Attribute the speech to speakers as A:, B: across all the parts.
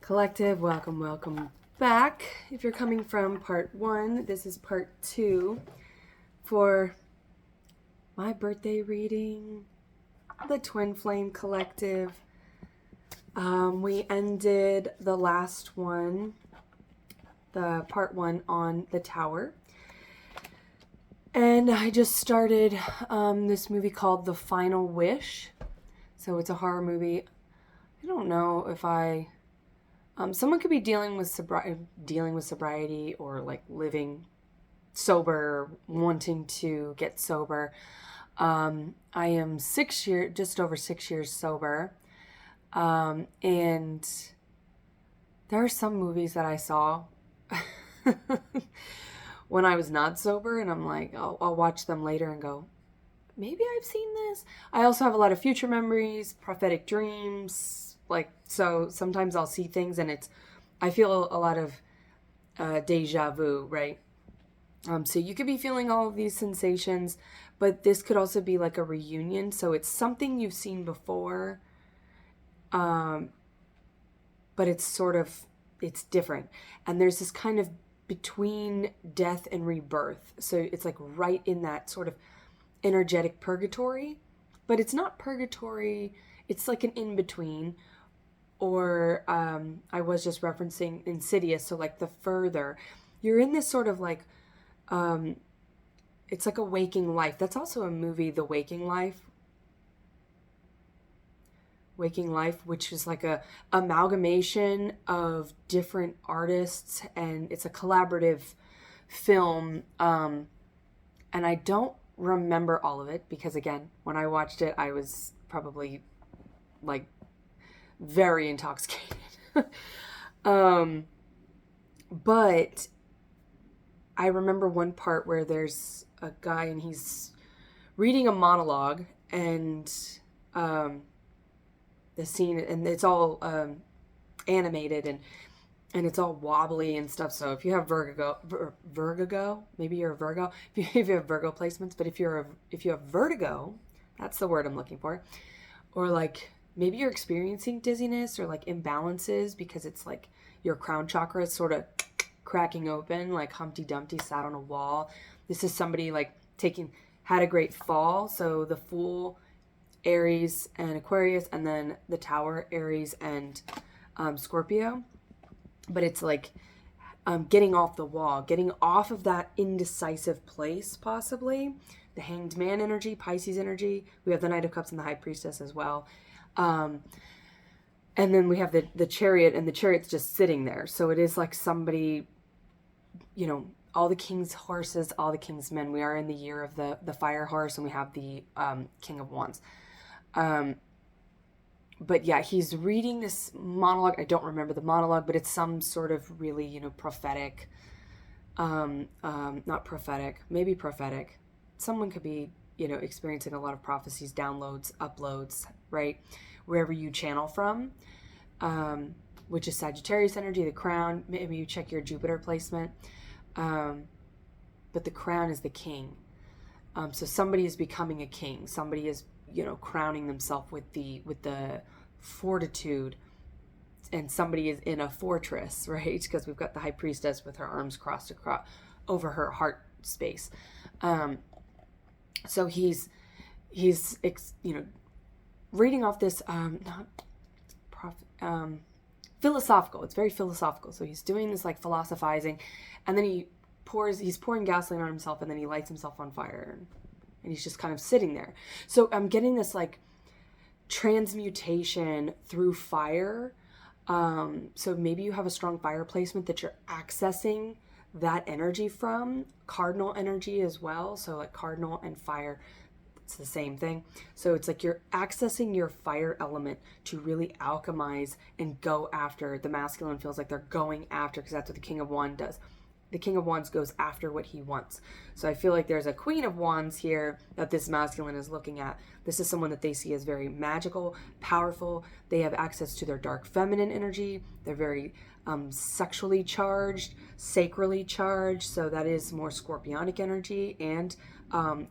A: Collective, welcome back. If you're coming from part 1, this is part 2 for my birthday reading, the Twinflame Collective. We ended the last one, the part 1, on the tower. And I just started this movie called The Final Wish. So it's a horror movie. I don't know if someone could be dealing with sobriety or like living sober, wanting to get sober. I am just over 6 years sober. And there are some movies that I saw when I was not sober, and I'm like, I'll watch them later and go, maybe I've seen this. I also have a lot of future memories, prophetic dreams. So sometimes I'll see things and I feel a lot of deja vu, right? So you could be feeling all of these sensations, but this could also be like a reunion. So it's something you've seen before, but it's different. And there's this kind of between death and rebirth. So it's like right in that sort of energetic purgatory, but it's not purgatory. It's like an in-between. Or I was just referencing Insidious, so like the further you're in this sort of like it's like a waking life. That's also a movie, The Waking Life, which is like a amalgamation of different artists, and it's a collaborative film, and I don't remember all of it because, again, when I watched it I was probably like very intoxicated. But I remember one part where there's a guy and he's reading a monologue, and the scene, and it's all animated and it's all wobbly and stuff. So if you have vertigo, maybe you're a Virgo. If you have Virgo placements, but if you have vertigo, that's the word I'm looking for, or like maybe you're experiencing dizziness or like imbalances because it's like your crown chakra is sort of cracking open, like Humpty Dumpty sat on a wall. This is somebody like had a great fall. So the Fool, Aries and Aquarius, and then the Tower, Aries and Scorpio. But it's like getting off the wall, getting off of that indecisive place, possibly. The Hanged Man energy, Pisces energy. We have the Knight of Cups and the High Priestess as well. And then we have the Chariot, and the Chariot's just sitting there. So it is like somebody, all the king's horses, all the king's men. We are in the year of the fire horse, and we have the King of Wands. But yeah, he's reading this monologue. I don't remember the monologue, but it's some sort of really, prophetic, not prophetic, maybe prophetic. Someone could be, experiencing a lot of prophecies, downloads, uploads, right? Wherever you channel from, which is Sagittarius energy, the crown. Maybe you check your Jupiter placement. But the crown is the king. So somebody is becoming a king. Somebody is, crowning themselves with the fortitude, and somebody is in a fortress, right? Because we've got the High Priestess with her arms crossed across over her heart space. So he's reading off this philosophical. It's very philosophical. So he's doing this like philosophizing, and then he's pouring gasoline on himself, and then he lights himself on fire, and he's just kind of sitting there. So I'm getting this like transmutation through fire. So maybe you have a strong fire placement that you're accessing that energy from. Cardinal energy as well. So like cardinal and fire, it's the same thing. So it's like you're accessing your fire element to really alchemize and go after. The masculine feels like they're going after, because that's what the King of Wands does. The King of Wands goes after what he wants. So I feel like there's a Queen of Wands here that this masculine is looking at. This is someone that they see as very magical, powerful. They have access to their dark feminine energy. They're very sexually charged, sacrally charged. So that is more scorpionic energy and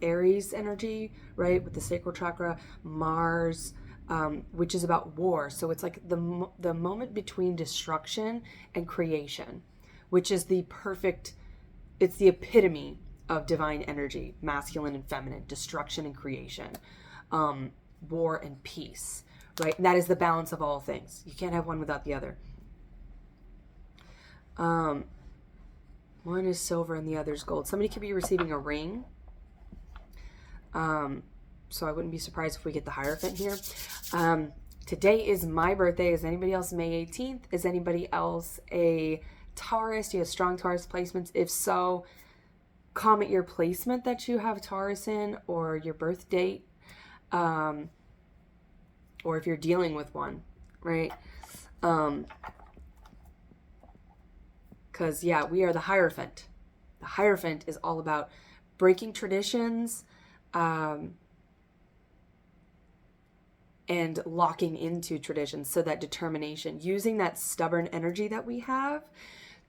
A: Aries energy, right? With the sacral chakra, Mars, which is about war. So it's like the moment between destruction and creation, which is it's the epitome of divine energy, masculine and feminine, destruction and creation, war and peace, right? And that is the balance of all things. You can't have one without the other. One is silver and the other is gold. Somebody could be receiving a ring. So I wouldn't be surprised if we get the Hierophant here. Today is my birthday. Is anybody else May 18th? Is anybody else a Taurus? Do you have strong Taurus placements? If so, comment your placement that you have Taurus in, or your birth date, or if you're dealing with one, right? Because, yeah, we are the Hierophant. The Hierophant is all about breaking traditions, and locking into traditions. So that determination, using that stubborn energy that we have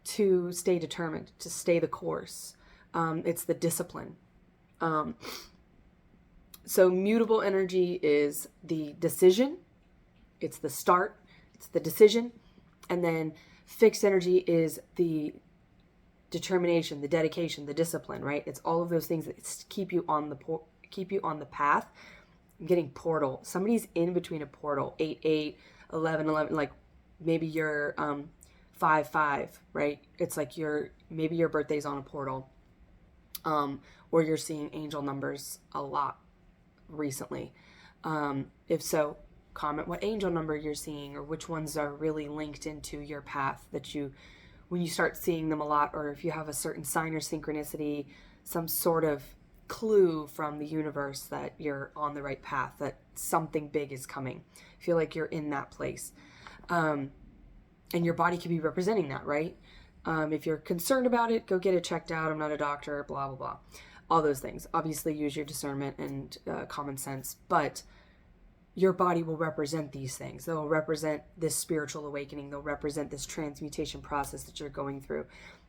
A: to stay determined, to stay the course. It's the discipline. So mutable energy is the decision. It's the start. It's the decision. And then fixed energy is the determination, the dedication, the discipline, right? It's all of those things that keep you on the path. I'm getting portal. Somebody's in between a portal, 8, 11, like maybe you're 5, right? It's like maybe your birthday's on a portal, or you're seeing angel numbers a lot recently. If so, comment what angel number you're seeing, or which ones are really linked into your path when you start seeing them a lot, or if you have a certain sign or synchronicity, some sort of clue from the universe that you're on the right path, that something big is coming. Feel like you're in that place. And your body could be representing that, right? If you're concerned about it, go get it checked out. I'm not a doctor, blah, blah, blah. All those things. Obviously, use your discernment and common sense, but your body will represent these things. They'll represent this spiritual awakening. They'll represent this transmutation process that you're going through.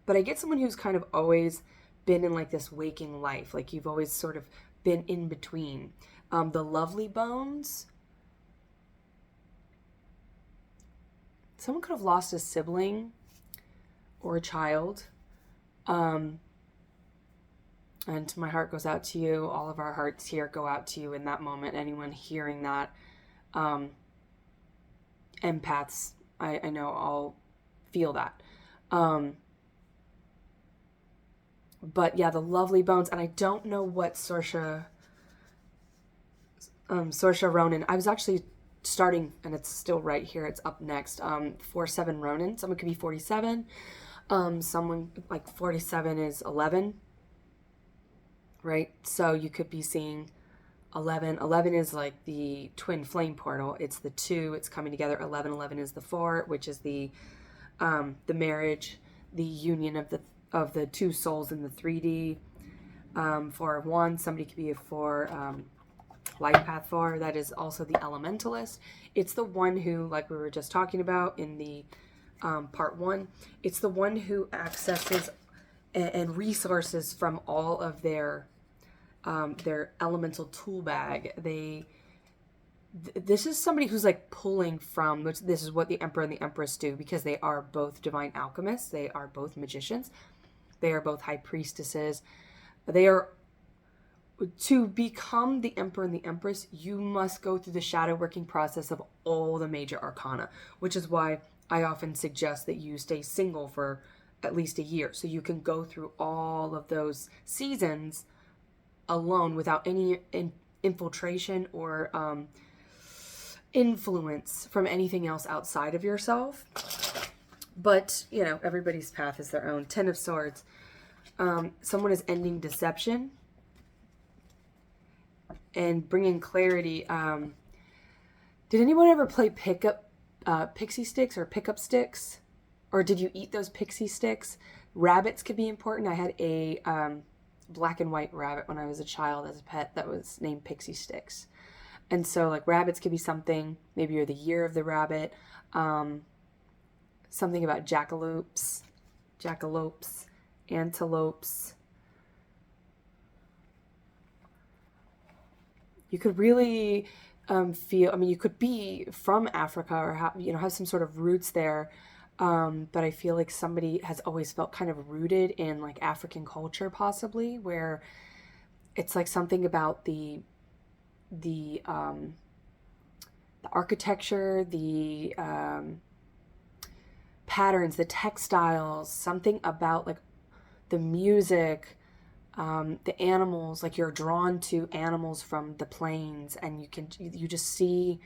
A: But I get someone who's kind of always been in like this waking life, like you've always sort of been in between. The lovely bones. Someone could have lost a sibling or a child. And my heart goes out to you. All of our hearts here go out to you in that moment. Anyone hearing that, empaths, I know all feel that. But yeah, the lovely bones. And I don't know what Saoirse Ronan. I was actually starting, and it's still right here. It's up next. 47 Ronan. Someone could be 47. Someone like 47 is 11. Right? So you could be seeing 11. 11 is like the twin flame portal. It's the 2. It's coming together. 11. 11 is the 4, which is the marriage, the union of the two souls in the 3D. 4 of 1. Somebody could be a 4. Life path 4. That is also the elementalist. It's the one who, like we were just talking about in the part 1, it's the one who accesses and resources from all of their elemental tool bag. This is somebody who's like pulling from, which this is what the Emperor and the Empress do, because they are both divine alchemists. They are both magicians. They are both high priestesses. To become the Emperor and the Empress, you must go through the shadow working process of all the major arcana, which is why I often suggest that you stay single for at least a year, so you can go through all of those seasons alone without any infiltration or influence from anything else outside of yourself. But, everybody's path is their own. 10 of Swords. Someone is ending deception and bringing clarity. Did anyone ever play pixie sticks or pickup sticks? Or did you eat those pixie sticks? Rabbits could be important. I had a black and white rabbit when I was a child as a pet that was named Pixie Sticks. And so like rabbits could be something. Maybe you're the year of the rabbit. Something about jackalopes, antelopes. You could really feel, I mean, you could be from Africa or have some sort of roots there. But I feel like somebody has always felt kind of rooted in like African culture, possibly, where it's like something about the architecture, the patterns, the textiles, something about like the music, the animals, like you're drawn to animals from the plains, and you just see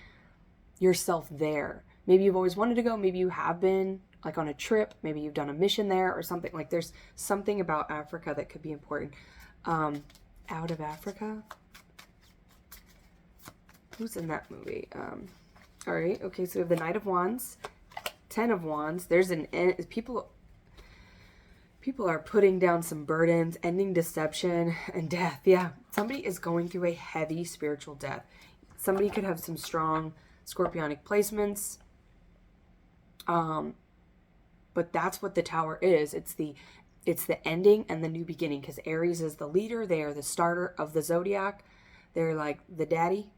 A: yourself there. Maybe you've always wanted to go, maybe you have been like on a trip, maybe you've done a mission there or something. Like there's something about Africa that could be important. Out of Africa? Who's in that movie? All right, okay, so we have the Knight of Wands, Ten of Wands. There's people are putting down some burdens, ending deception and death. Yeah, somebody is going through a heavy spiritual death. Somebody could have some strong scorpionic placements. But that's what the Tower is. It's the ending and the new beginning, because Aries is the leader. They are the starter of the zodiac. They're like the daddy.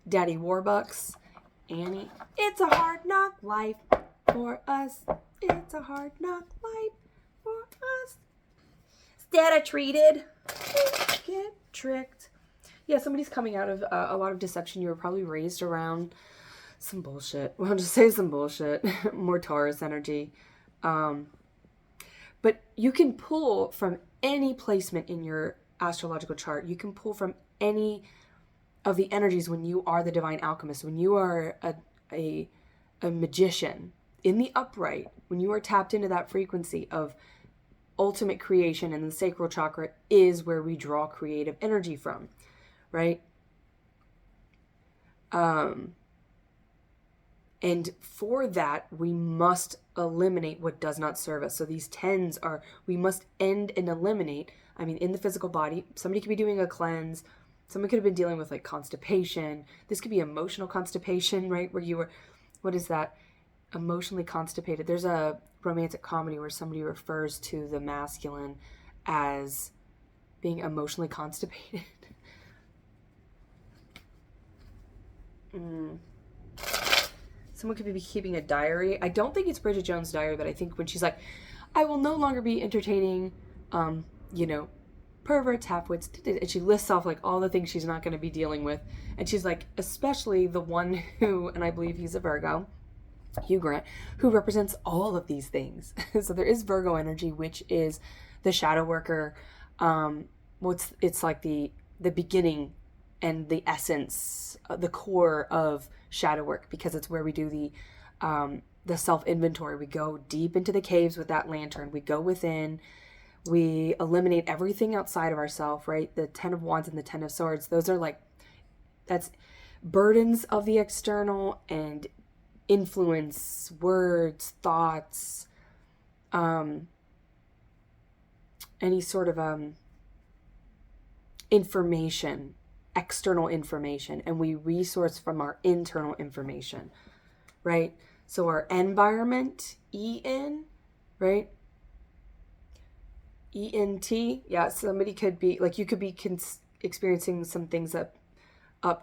A: Daddy Warbucks. Annie. It's a hard knock life for us. It's a hard knock life for us. Data treated. Get tricked. Yeah, somebody's coming out of a lot of deception. You were probably raised around some bullshit. Well, I'll just say some bullshit. More Taurus energy. But you can pull from any placement in your astrological chart. You can pull from any of the energies when you are the divine alchemist, when you are a magician in the upright, when you are tapped into that frequency of ultimate creation, and the sacral chakra is where we draw creative energy from, right? And for that, we must eliminate what does not serve us. So these tens are, we must end and eliminate. I mean, in the physical body, somebody could be doing a cleanse. Someone could have been dealing with like constipation. This could be emotional constipation, right? Where you were, what is that? Emotionally constipated. There's a romantic comedy where somebody refers to the masculine as being emotionally constipated. Someone could be keeping a diary. I don't think it's Bridget Jones' diary, but I think when she's like, I will no longer be entertaining, perverts, half-wits, and she lists off like all the things she's not going to be dealing with. And she's like, especially the one who, and I believe he's a Virgo, Hugh Grant, who represents all of these things. So there is Virgo energy, which is the shadow worker. It's like the beginning and the essence, the core of shadow work, because it's where we do the self-inventory. We go deep into the caves with that lantern. We go within. We eliminate everything outside of ourselves, right? The Ten of Wands and the Ten of Swords, those are like, that's burdens of the external and influence, words, thoughts, any sort of information, external information, and we resource from our internal information, right? So our environment, En, right? ENT, yeah, somebody could be, like you could be experiencing some things up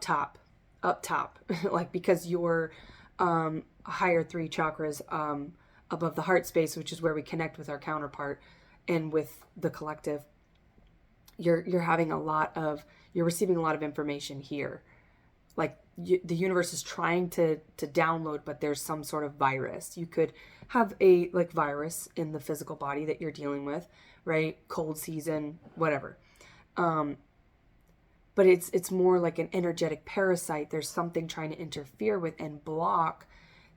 A: top, like because you're higher 3 chakras above the heart space, which is where we connect with our counterpart and with the collective. You're having you're receiving a lot of information here. Like the universe is trying to download, but there's some sort of virus. You could have a like virus in the physical body that you're dealing with, right? Cold season, whatever. But it's more like an energetic parasite. There's something trying to interfere with and block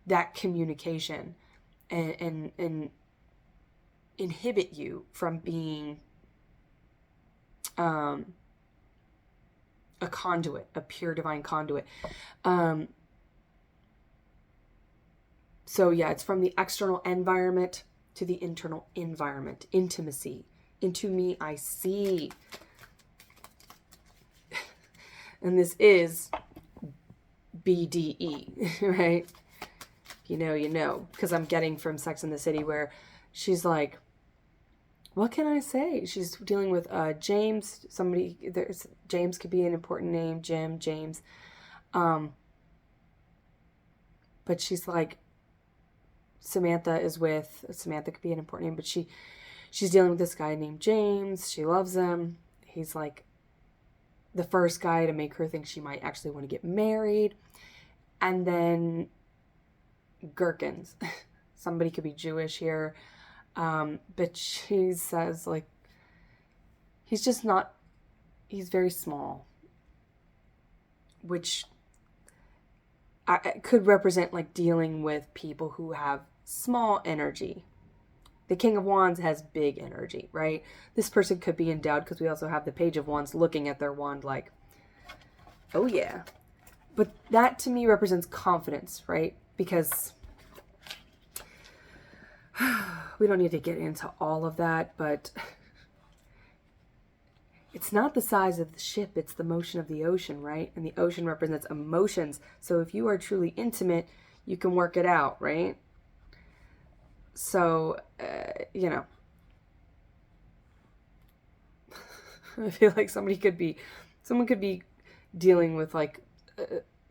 A: that communication and inhibit you from being a conduit, a pure divine conduit. So yeah, it's from the external environment to the internal environment. Intimacy. Into me I see. And this is BDE, right? You know, because I'm getting from Sex and the City where she's like, what can I say? She's dealing with James. James could be an important name. Jim, James. But she's like, Samantha could be an important name, but she's dealing with this guy named James. She loves him. He's like the first guy to make her think she might actually want to get married. And then gherkins. Somebody could be Jewish here. But she says, like, he's very small. Which could represent, like, dealing with people who have small energy. The King of Wands has big energy, right? This person could be endowed, because we also have the Page of Wands looking at their wand like, oh yeah. But that to me represents confidence, right? Because we don't need to get into all of that, but it's not the size of the ship, it's the motion of the ocean, right? And the ocean represents emotions. So if you are truly intimate, you can work it out, right? So, I feel like someone could be dealing with, like,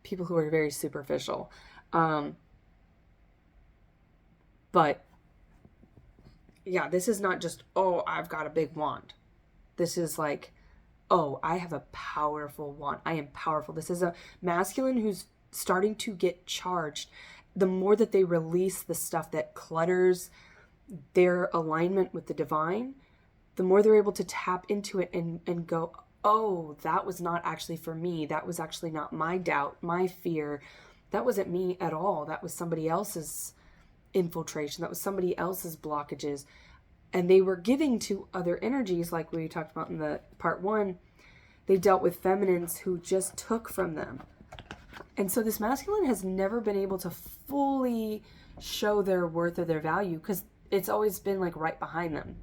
A: people who are very superficial. But yeah, this is not just, oh, I've got a big wand. This is like, oh, I have a powerful wand. I am powerful. This is a masculine who's starting to get charged. The more that they release the stuff that clutters their alignment with the divine, the more they're able to tap into it and go, oh, that was not actually for me. That was actually not my doubt, my fear. That wasn't me at all. That was somebody else's infiltration. That was somebody else's blockages. And they were giving to other energies, like we talked about in the part 1. They dealt with feminines who just took from them. And so this masculine has never been able to fully show their worth or their value, because it's always been like right behind them.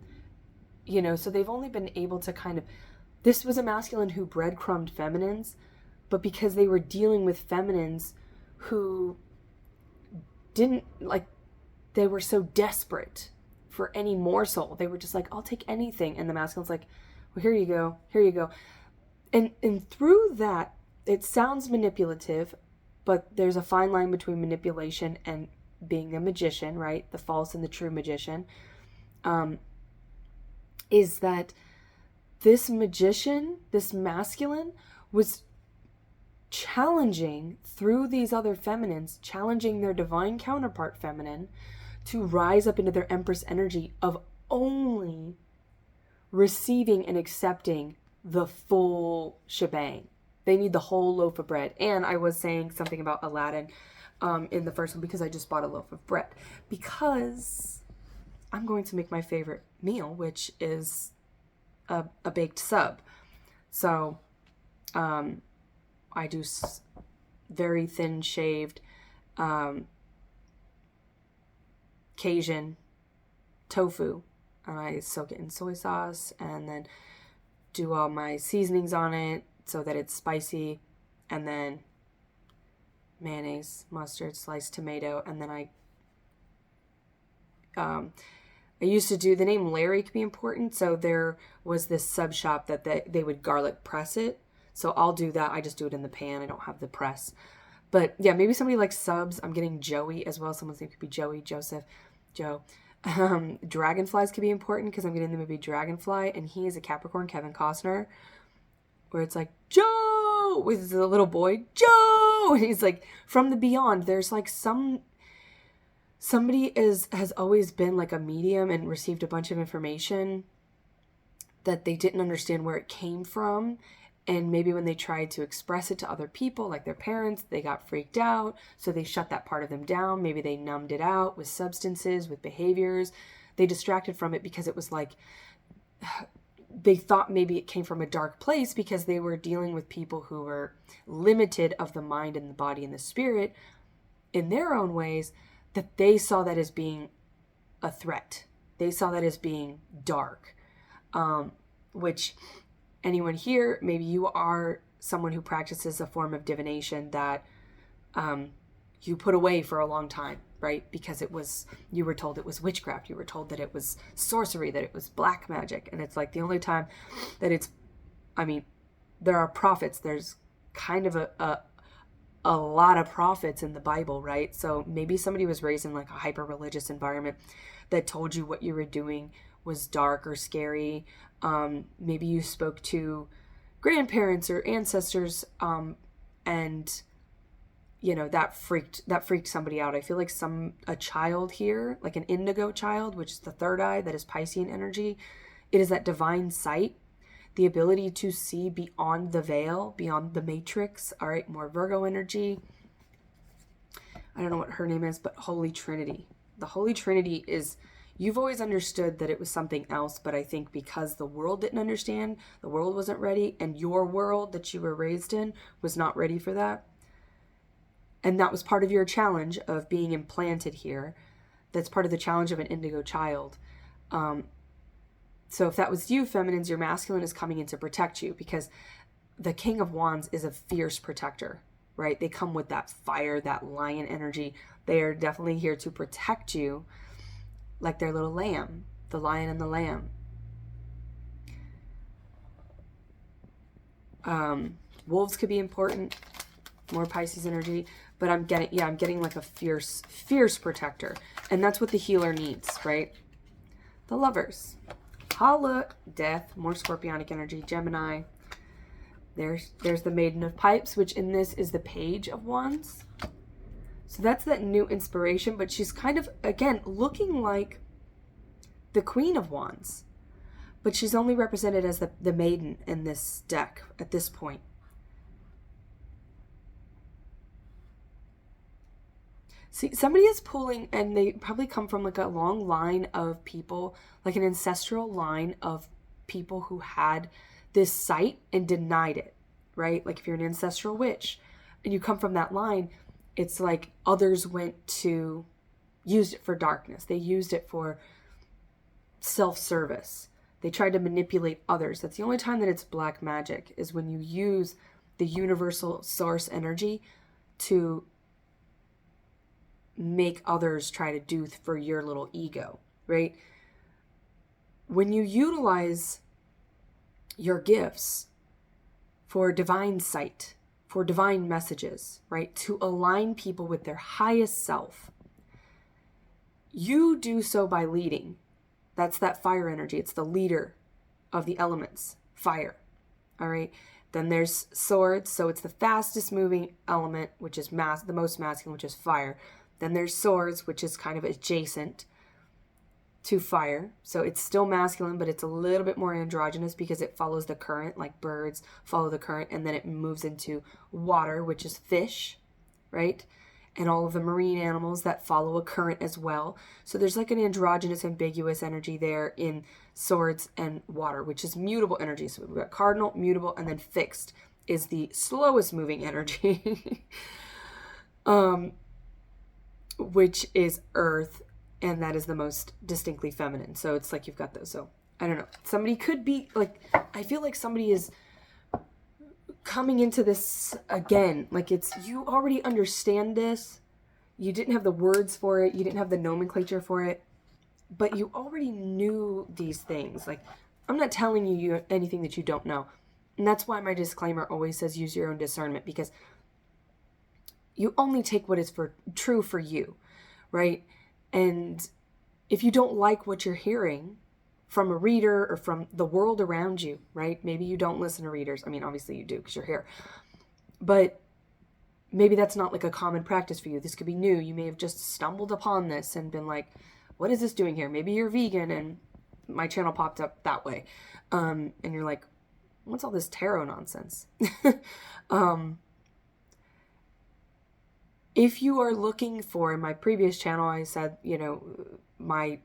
A: So they've only been able to kind of, this was a masculine who breadcrumbed feminines, but because they were dealing with feminines who didn't, like, they were so desperate for any morsel. They were just like, I'll take anything. And the masculine's like, well, here you go. And through that, it sounds manipulative, but there's a fine line between manipulation and being a magician, right? The false and the true magician. Is that this magician, this masculine, was challenging through these other feminines, challenging their divine counterpart feminine to rise up into their Empress energy of only receiving and accepting the full shebang. They need the whole loaf of bread. And I was saying something about Aladdin in the first one, because I just bought a loaf of bread. Because I'm going to make my favorite meal, which is a baked sub. So I do very thin shaved Cajun tofu, and I soak it in soy sauce and then do all my seasonings on it so that it's spicy, and then mayonnaise, mustard, sliced tomato, and then I used to do, the name Larry could be important, so there was this sub shop that they would garlic press it, so I'll do that. I just do it in the pan. I don't have the press. But yeah, maybe somebody likes subs. I'm getting Joey as well. Someone's name could be Joey, Joseph, Joe. Dragonflies could be important, because I'm getting the movie Dragonfly, and he is a Capricorn, Kevin Costner, where it's like, Joe, with the little boy, Joe, and he's like, from the beyond. There's like somebody has always been like a medium and received a bunch of information that they didn't understand where it came from. And maybe when they tried to express it to other people, like their parents, they got freaked out. So they shut that part of them down. Maybe they numbed it out with substances, with behaviors. They distracted from it because it was like, they thought maybe it came from a dark place, because they were dealing with people who were limited of the mind and the body and the spirit in their own ways, that they saw that as being a threat. They saw that as being dark, which anyone here, maybe you are someone who practices a form of divination that you put away for a long time, right? Because you were told it was witchcraft. You were told that it was sorcery, that it was black magic. And it's like the only time that there are prophets. There's kind of a lot of prophets in the Bible, right? So maybe somebody was raised in like a hyper religious environment that told you what you were doing was dark or scary. Maybe you spoke to grandparents or ancestors, and that freaked somebody out. I feel like a child here, like an indigo child, which is the third eye, that is Piscean energy. It is that divine sight, the ability to see beyond the veil, beyond the matrix. All right, more Virgo energy. I don't know what her name is, but Holy Trinity. The Holy Trinity is, you've always understood that it was something else, but I think because the world didn't understand, the world wasn't ready, and your world that you were raised in was not ready for that. And that was part of your challenge of being implanted here. That's part of the challenge of an indigo child. So if that was you, feminines, your masculine is coming in to protect you, because the King of Wands is a fierce protector, right? They come with that fire, that lion energy. They are definitely here to protect you like their little lamb, the lion and the lamb. Wolves could be important, more Pisces energy, but I'm getting like a fierce protector. And that's what the healer needs, right? The Lovers. Holla, Death, more Scorpionic energy, Gemini. There's the Maiden of Pipes, which in this is the Page of Wands. So that's that new inspiration, but she's kind of, again, looking like the Queen of Wands. But she's only represented as the Maiden in this deck at this point. See, somebody is pulling, and they probably come from like a long line of people, like an ancestral line of people who had this sight and denied it, right? Like if you're an ancestral witch and you come from that line, it's like others used it for darkness. They used it for self-service. They tried to manipulate others. That's the only time that it's black magic, is when you use the universal source energy to make others try to do for your little ego, right? When you utilize your gifts for divine sight, for divine messages, right, to align people with their highest self, you do so by leading. That's that fire energy. It's the leader of the elements, fire. All right. Then there's swords. So it's the fastest moving element, which is the most masculine, which is fire. Then there's swords, which is kind of adjacent to fire. So it's still masculine, but it's a little bit more androgynous because it follows the current, like birds follow the current. And then it moves into water, which is fish, right? And all of the marine animals that follow a current as well. So there's like an androgynous, ambiguous energy there in swords and water, which is mutable energy. So we've got cardinal, mutable, and then fixed is the slowest moving energy. Which is earth, and that is the most distinctly feminine. So it's like you've got those. So I don't know. Somebody could be like, I feel like somebody is coming into this again. Like you already understand this. You didn't have the words for it. You didn't have the nomenclature for it, but you already knew these things. Like, I'm not telling you anything that you don't know. And that's why my disclaimer always says use your own discernment, because you only take what is true for you, right? And if you don't like what you're hearing from a reader or from the world around you, right? Maybe you don't listen to readers. I mean, obviously you do because you're here. But maybe that's not like a common practice for you. This could be new. You may have just stumbled upon this and been like, what is this doing here? Maybe you're vegan and my channel popped up that way. And you're like, what's all this tarot nonsense? If you are looking for, in my previous channel, I said, my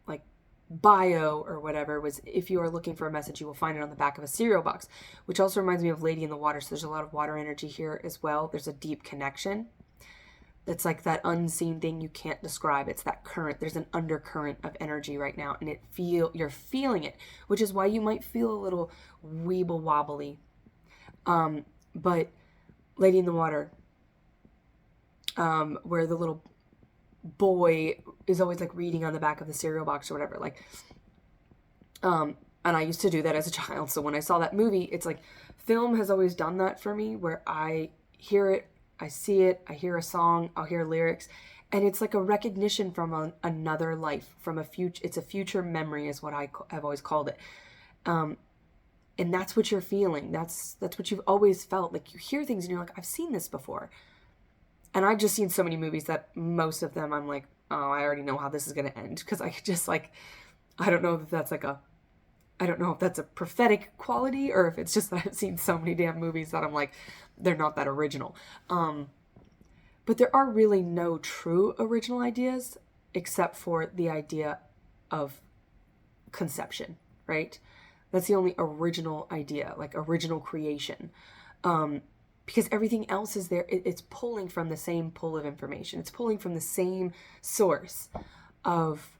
A: like bio or whatever was, if you are looking for a message, you will find it on the back of a cereal box, which also reminds me of Lady in the Water. So there's a lot of water energy here as well. There's a deep connection. That's like that unseen thing you can't describe. It's that current. There's an undercurrent of energy right now, and you're feeling it, which is why you might feel a little weeble wobbly. But Lady in the Water, where the little boy is always like reading on the back of the cereal box or whatever, like, and I used to do that as a child. So when I saw that movie, it's like film has always done that for me, where I hear it, I see it, I hear a song, I'll hear lyrics, and it's like a recognition from another life, from a future. It's a future memory, is what have always called it. And that's what you're feeling. That's what you've always felt. Like, you hear things and you're like, I've seen this before. And I've just seen so many movies that most of them I'm like, oh, I already know how this is going to end. Because I just like, I don't know if that's a prophetic quality, or if it's just that I've seen so many damn movies that I'm like, they're not that original. But there are really no true original ideas, except for the idea of conception, right? That's the only original idea, like original creation. Because everything else is there. It's pulling from the same pool of information. It's pulling from the same source of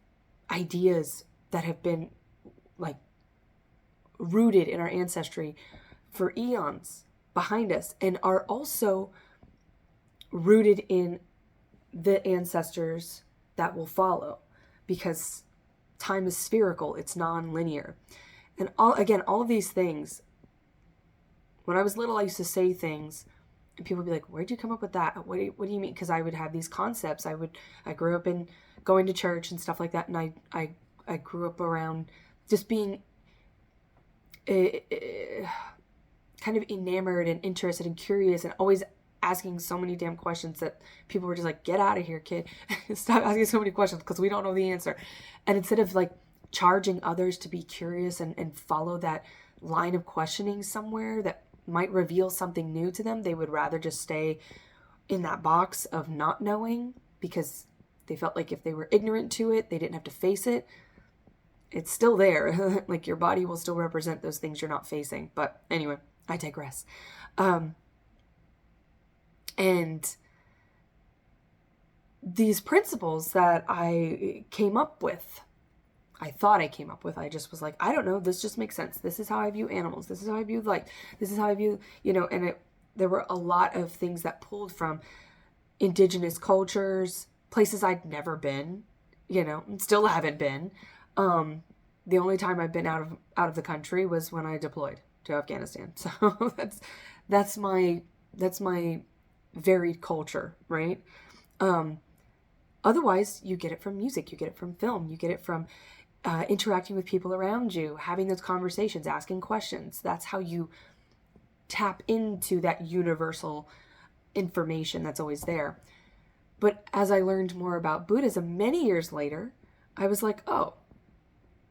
A: ideas that have been like rooted in our ancestry for eons behind us, and are also rooted in the ancestors that will follow, because time is spherical. It's non-linear. And all of these things, when I was little, I used to say things and people would be like, where'd you come up with that? What do you mean? Because I would have these concepts. I grew up in going to church and stuff like that. And I grew up around just being kind of enamored and interested and curious, and always asking so many damn questions that people were just like, get out of here, kid. Stop asking so many questions, because we don't know the answer. And instead of like charging others to be curious and follow that line of questioning somewhere that might reveal something new to them, they would rather just stay in that box of not knowing, because they felt like if they were ignorant to it, they didn't have to face it. It's still there. Like, your body will still represent those things you're not facing. But anyway, I digress. And these principles that I thought I came up with, I just was like, I don't know, this just makes sense. This is how I view animals. This is how I view life. This is how I view, and there were a lot of things that pulled from indigenous cultures, places I'd never been, and still haven't been. The only time I've been out of the country was when I deployed to Afghanistan. So that's my varied culture, right? Otherwise, you get it from music, you get it from film, you get it from interacting with people around you, having those conversations, asking questions. That's how you tap into that universal information that's always there. But as I learned more about Buddhism many years later, I was like, oh,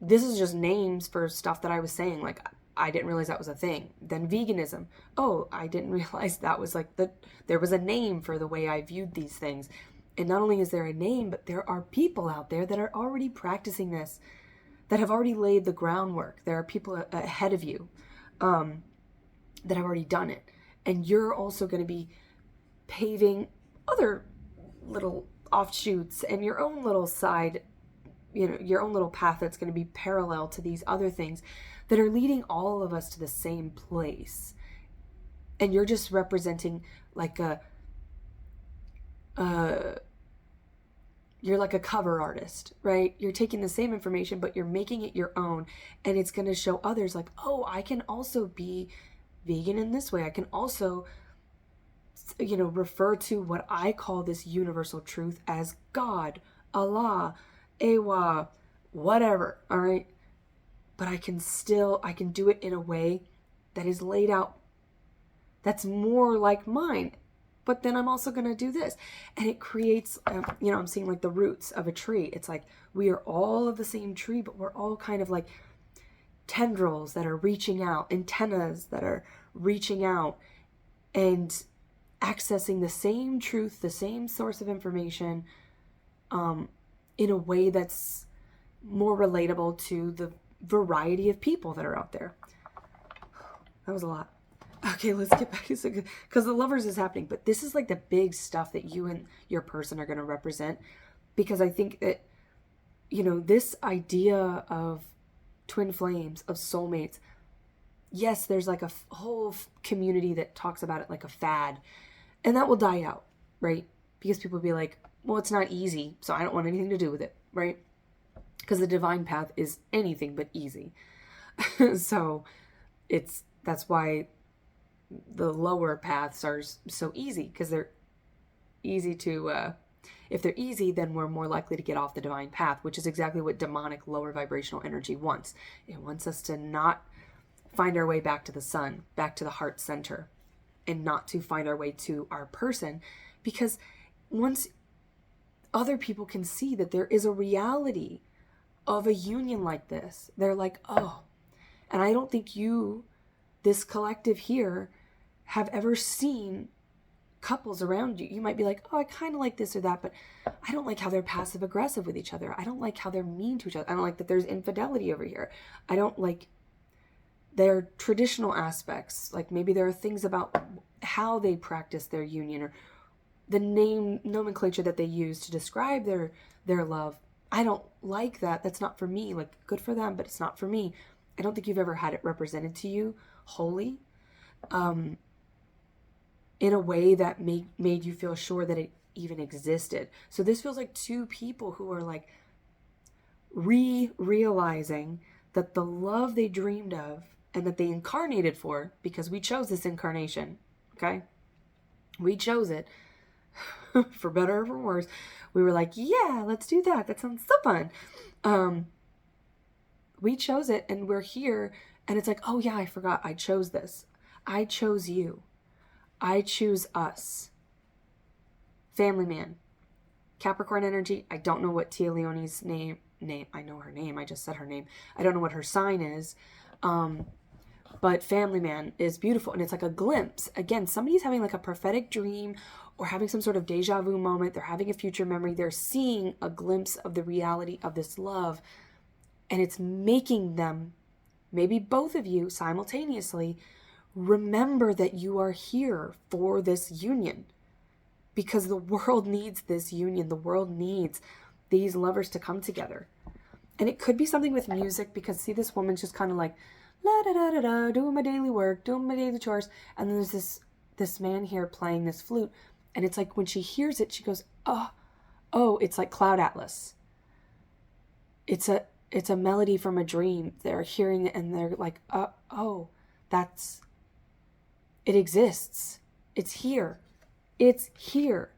A: this is just names for stuff that I was saying. Like, I didn't realize that was a thing. Then veganism. Oh, I didn't realize that was like there was a name for the way I viewed these things. And not only is there a name, but there are people out there that are already practicing this, that have already laid the groundwork. There are people ahead of you that have already done it. And you're also going to be paving other little offshoots and your own little side, your own little path that's going to be parallel to these other things that are leading all of us to the same place. And you're just representing like you're like a cover artist, right? You're taking the same information, but you're making it your own. And it's going to show others like, oh, I can also be vegan in this way. I can also, refer to what I call this universal truth as God, Allah, Ewa, whatever. All right. But I can do it in a way that is laid out, that's more like mine. But then I'm also going to do this. And it creates, I'm seeing like the roots of a tree. It's like we are all of the same tree, but we're all kind of like tendrils that are reaching out, antennas that are reaching out and accessing the same truth, the same source of information, in a way that's more relatable to the variety of people that are out there. That was a lot. Okay, let's get back to, because the lovers is happening, but this is like the big stuff that you and your person are going to represent, because I think that, this idea of twin flames, of soulmates, yes, there's like a whole community that talks about it like a fad, and that will die out, right? Because people will be like, well, it's not easy, so I don't want anything to do with it, right? Because the divine path is anything but easy. So that's why the lower paths are so easy because they're easy to, if they're easy, then we're more likely to get off the divine path, which is exactly what demonic lower vibrational energy wants. It wants us to not find our way back to the sun, back to the heart center, and not to find our way to our person, because once other people can see that there is a reality of a union like this, they're like, oh, and I don't think you, this collective here, have ever seen couples around you. You might be like, oh, I kind of like this or that, but I don't like how they're passive aggressive with each other. I don't like how they're mean to each other. I don't like that there's infidelity over here. I don't like their traditional aspects. Like maybe there are things about how they practice their union or the name nomenclature that they use to describe their love. I don't like that. That's not for me. Like, good for them, but it's not for me. I don't think you've ever had it represented to you wholly, in a way that made you feel sure that it even existed. So this feels like two people who are like realizing that the love they dreamed of and that they incarnated for, because we chose this incarnation, okay? We chose it. For better or for worse, we were like, yeah, let's do that. That sounds so fun. We chose it and we're here, and it's like, oh yeah, I forgot. I chose this. I chose you. I choose us. Family man. Capricorn energy. I don't know what Tia Leone's name. I know her name. I just said her name. I don't know what her sign is. But family man is beautiful. And it's like a glimpse. Again, somebody's having like a prophetic dream or having some sort of deja vu moment. They're having a future memory. They're seeing a glimpse of the reality of this love. And it's making them, maybe both of you simultaneously, remember that you are here for this union. Because the world needs this union. The world needs these lovers to come together. And it could be something with music, because see, this woman's just kind of like, la da da da da, doing my daily work, doing my daily chores. And then there's this man here playing this flute. And it's like when she hears it, she goes, oh, it's like Cloud Atlas. It's a melody from a dream. They're hearing it and they're like, oh, it exists. It's here. It's here.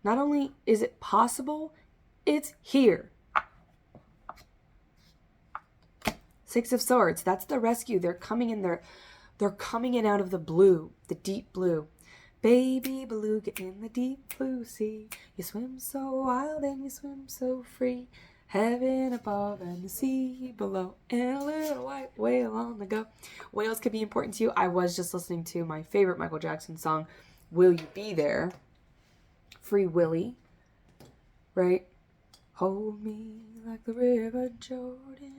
A: Not only is it possible, it's here. Six of Swords, that's the rescue. They're coming in there. They're coming in out of the blue, the deep blue. Baby beluga in the deep blue sea. You swim so wild and you swim so free. Heaven above and the sea below. And a little white whale on the go. Whales could be important to you. I was just listening to my favorite Michael Jackson song, Will You Be There? Free Willy. Right? Hold me like the river Jordan.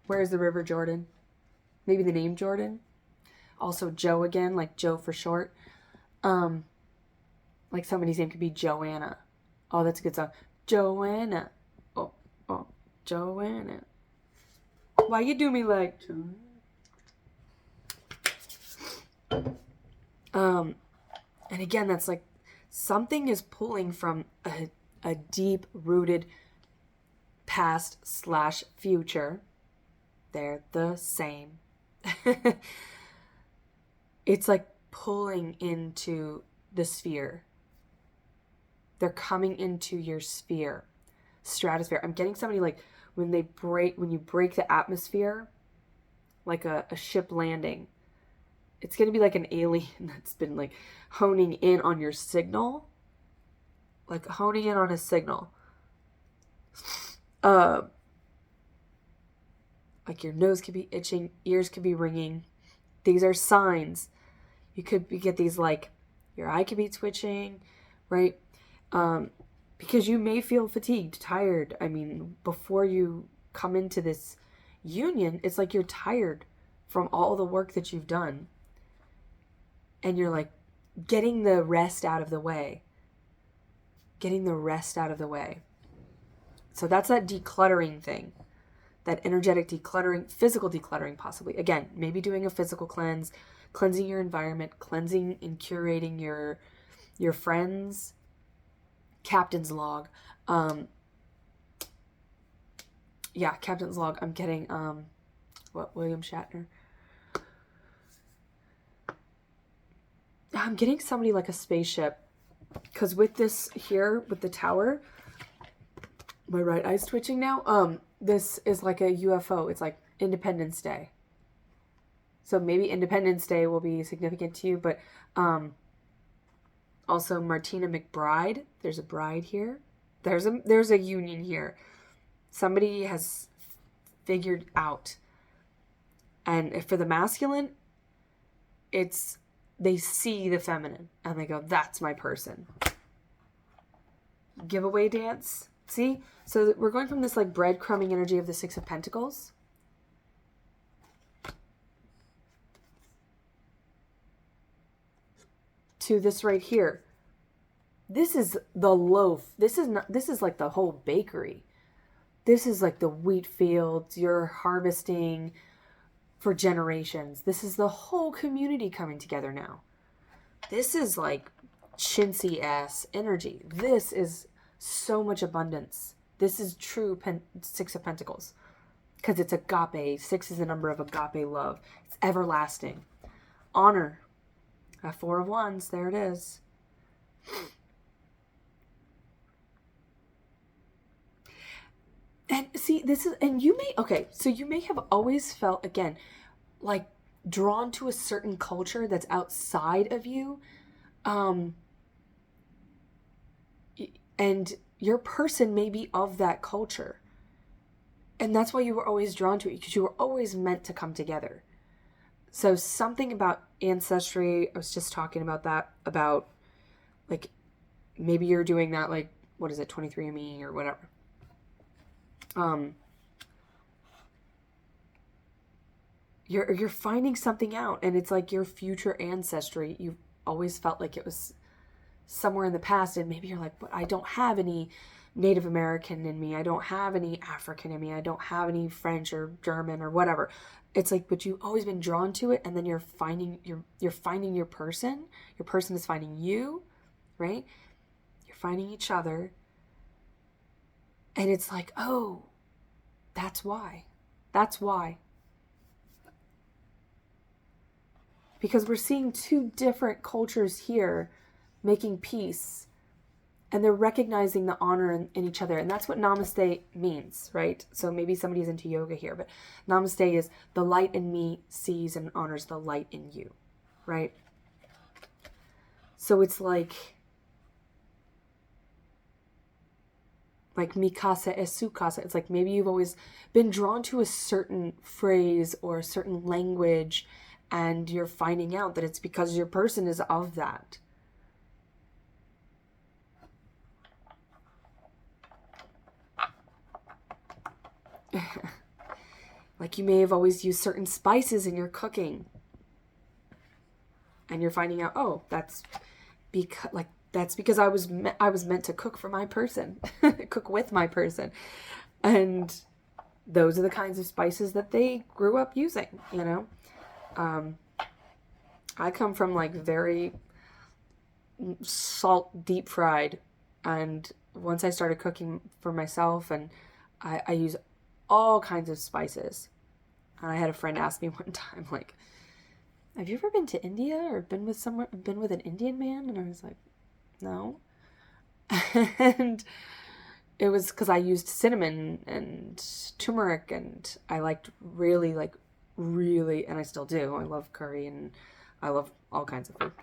A: Where's the river Jordan? Maybe the name Jordan. Also Joe again, like Joe for short. Like somebody's name could be Joanna. Oh, that's a good song. Joanna. Oh, Joanna. Why you do me like Joanna? And again, that's like something is pulling from a deep rooted past / future. They're the same. It's like pulling into the sphere. They're coming into your sphere, stratosphere. I'm getting somebody like when you break the atmosphere, like a ship landing. It's going to be like an alien that's been like honing in on your signal, like honing in on a signal. Like your nose could be itching, ears could be ringing. These are signs. You could get these like your eye could be twitching, right? Because you may feel fatigued, tired. I mean, before you come into this union, it's like you're tired from all the work that you've done. And you're like getting the rest out of the way. Getting the rest out of the way. So that's that decluttering thing. That energetic decluttering, physical decluttering possibly. Again, maybe doing a physical cleanse, cleansing your environment, cleansing and curating your friends. Captain's log. Captain's log. I'm getting William Shatner. I'm getting somebody like a spaceship. Because with this here, with the tower, my right eye's twitching now. This is like a UFO. It's like Independence Day. So maybe Independence Day will be significant to you, but also Martina McBride. There's a bride here. There's a union here. Somebody has figured out. And for the masculine, it's they see the feminine and they go, that's my person. Giveaway dance. See? So we're going from this like breadcrumbing energy of the Six of Pentacles to this right here. This is the loaf. This is like the whole bakery. This is like the wheat fields you're harvesting for generations. This is the whole community coming together now. This is like chintzy ass energy. This is so much abundance. This is true Six of Pentacles. Because it's agape. 6 is the number of agape love. It's everlasting. Honor. A 4 of Wands. There it is. And see, this is, and you may, okay, so you may have always felt, again, like drawn to a certain culture that's outside of you. And your person may be of that culture. And that's why you were always drawn to it, because you were always meant to come together. So something about ancestry, I was just talking about that, about like, maybe you're doing that, like, what is it, 23andMe or whatever. You're finding something out, and it's like your future ancestry. You've always felt like it was somewhere in the past, and maybe you're like, but I don't have any Native American in me. I don't have any African in me. I don't have any French or German or whatever. It's like, but you've always been drawn to it, and then you're finding your person. Your person is finding you, right? You're finding each other. And it's like, oh, that's why. That's why. Because we're seeing two different cultures here making peace. And they're recognizing the honor in each other. And that's what Namaste means, right? So maybe somebody's into yoga here. But Namaste is the light in me sees and honors the light in you, right? So it's like mikasa es sukasa. It's like maybe you've always been drawn to a certain phrase or a certain language, and you're finding out that it's because your person is of that. Like you may have always used certain spices in your cooking, and you're finding out, oh, that's because I was meant to cook for my person, cook with my person. And those are the kinds of spices that they grew up using, you know? I come from like very salt, deep fried. And once I started cooking for myself, and I use all kinds of spices. And I had a friend ask me one time, like, have you ever been to India or been with an Indian man? And I was like, no. And it was because I used cinnamon and turmeric, and I liked really, and I still do. I love curry, and I love all kinds of food.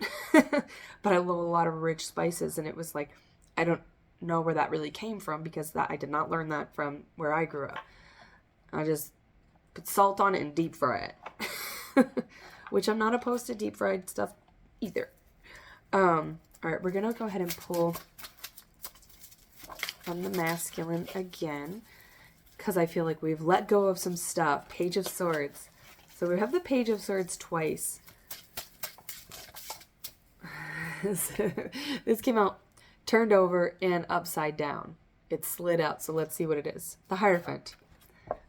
A: But I love a lot of rich spices, and it was like, I don't know where that really came from, because I did not learn that from where I grew up. I just put salt on it and deep fry it. Which I'm not opposed to deep fried stuff either. All right, we're going to go ahead and pull from the masculine again, because I feel like we've let go of some stuff. Page of Swords. So we have the Page of Swords twice. This came out turned over and upside down. It slid out, so let's see what it is. The Hierophant.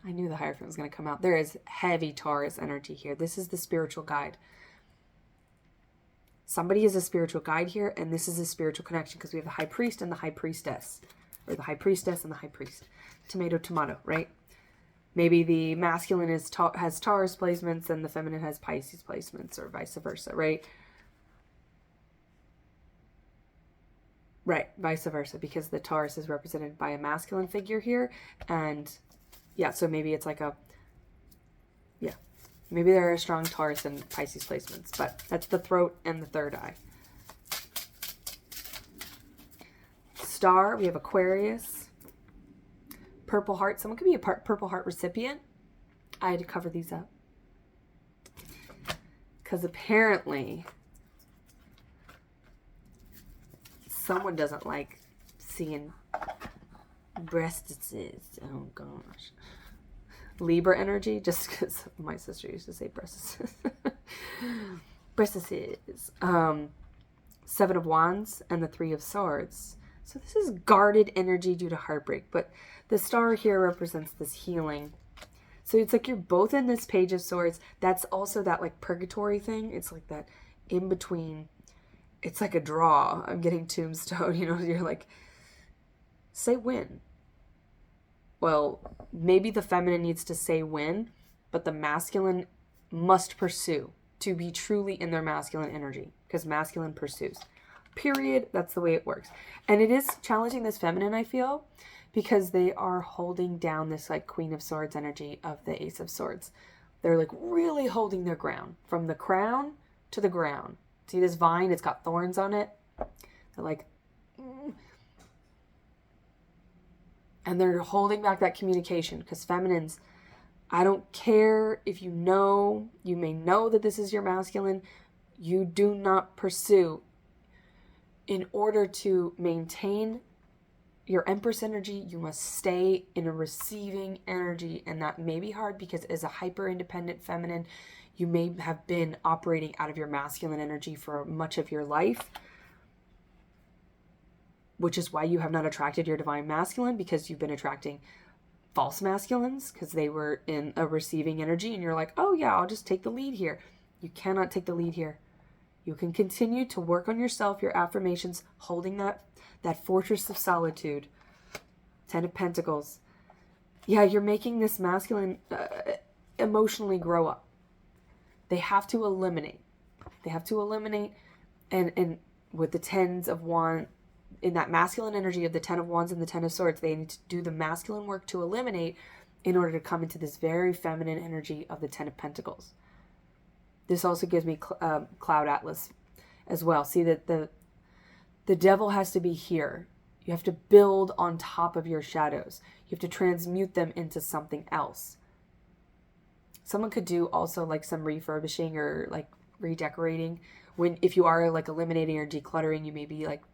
A: I knew the Hierophant was going to come out. There is heavy Taurus energy here. This is the spiritual guide. Somebody is a spiritual guide here, and this is a spiritual connection, because we have the High Priest and the High Priestess. Or the High Priestess and the High Priest. Tomato, tomato, right? Maybe the masculine has Taurus placements and the feminine has Pisces placements, or vice versa, right? Right, vice versa, because the Taurus is represented by a masculine figure here. And yeah, so maybe it's like yeah, maybe there are strong Taurus and Pisces placements, but that's the throat and the third eye. Star, we have Aquarius. Purple heart, someone could be a purple heart recipient. I had to cover these up. Because apparently someone doesn't like seeing breasts. Oh gosh. Libra energy, just because my sister used to say breasts. Breasts. Seven of Wands and the Three of Swords. So this is guarded energy due to heartbreak, but the star here represents this healing. So it's like you're both in this Page of Swords. That's also that like purgatory thing. It's like that in between. It's like a draw. I'm getting Tombstone, you know, you're like, say when. Well, maybe the feminine needs to say when, but the masculine must pursue to be truly in their masculine energy, because masculine pursues. Period. That's the way it works. And it is challenging this feminine, I feel, because they are holding down this like Queen of Swords energy of the Ace of Swords. They're like really holding their ground from the crown to the ground. See this vine? It's got thorns on it. They're like, and they're holding back that communication, because feminines, I don't care if you may know that this is your masculine, you do not pursue. In order to maintain your Empress energy, you must stay in a receiving energy, and that may be hard because as a hyper-independent feminine, you may have been operating out of your masculine energy for much of your life, which is why you have not attracted your divine masculine, because you've been attracting false masculines because they were in a receiving energy, and you're like, oh yeah, I'll just take the lead here. You cannot take the lead here. You can continue to work on yourself, your affirmations, holding that fortress of solitude. 10 of Pentacles. Yeah, you're making this masculine emotionally grow up. They have to eliminate. And with the tens of wands, in that masculine energy of the 10 of wands and the 10 of swords, they need to do the masculine work to eliminate in order to come into this very feminine energy of the 10 of Pentacles. This also gives me Cloud Atlas as well. See that the devil has to be here. You have to build on top of your shadows. You have to transmute them into something else. Someone could do also like some refurbishing or like redecorating. If you are like eliminating or decluttering, you may be like